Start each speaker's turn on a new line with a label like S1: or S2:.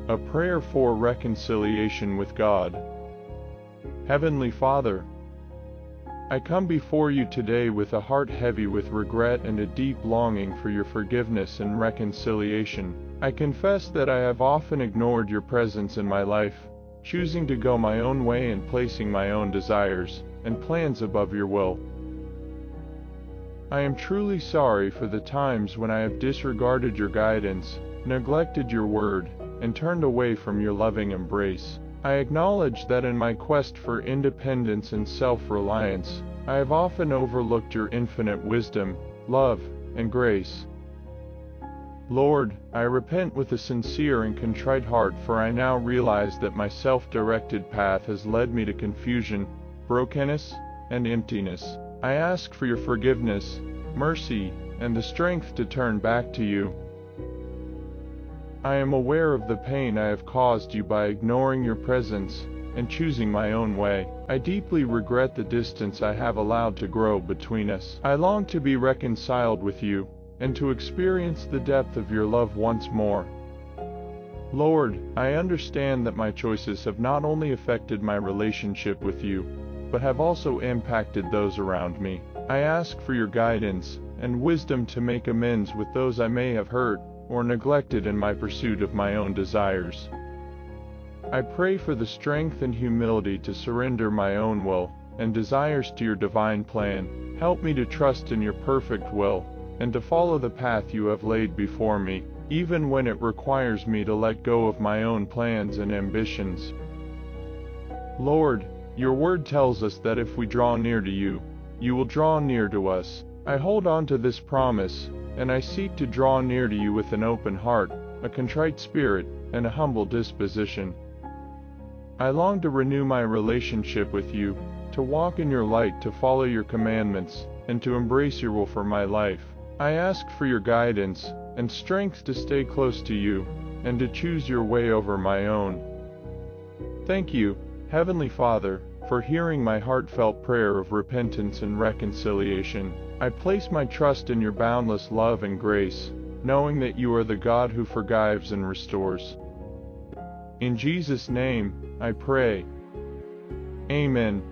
S1: A prayer for reconciliation with God. Heavenly Father, I come before you today with a heart heavy with regret and a deep longing for your forgiveness and reconciliation. I confess that I have often ignored your presence in my life, choosing to go my own way and placing my own desires and plans above your will. I am truly sorry for the times when I have disregarded your guidance, neglected your word, and turned away from your loving embrace. I acknowledge that in my quest for independence and self-reliance, I have often overlooked your infinite wisdom, love, and grace. Lord, I repent with a sincere and contrite heart, for I now realize that my self-directed path has led me to confusion, brokenness, and emptiness. I ask for your forgiveness, mercy, and the strength to turn back to you. I am aware of the pain I have caused you by ignoring your presence and choosing my own way. I deeply regret the distance I have allowed to grow between us. I long to be reconciled with you and to experience the depth of your love once more. Lord, I understand that my choices have not only affected my relationship with you, but have also impacted those around me. I ask for your guidance and wisdom to make amends with those I may have hurt or neglected in my pursuit of my own desires. I pray for the strength and humility to surrender my own will and desires to your divine plan. Help me to trust in your perfect will and to follow the path you have laid before me, even when it requires me to let go of my own plans and ambitions. Lord, your word tells us that if we draw near to you, you will draw near to us. I hold on to this promise, and I seek to draw near to you with an open heart, a contrite spirit, and a humble disposition. I long to renew my relationship with you, to walk in your light, to follow your commandments, and to embrace your will for my life. I ask for your guidance and strength to stay close to you, and to choose your way over my own. Thank you, Heavenly Father, for hearing my heartfelt prayer of repentance and reconciliation. I place my trust in your boundless love and grace, knowing that you are the God who forgives and restores. In Jesus' name, I pray. Amen.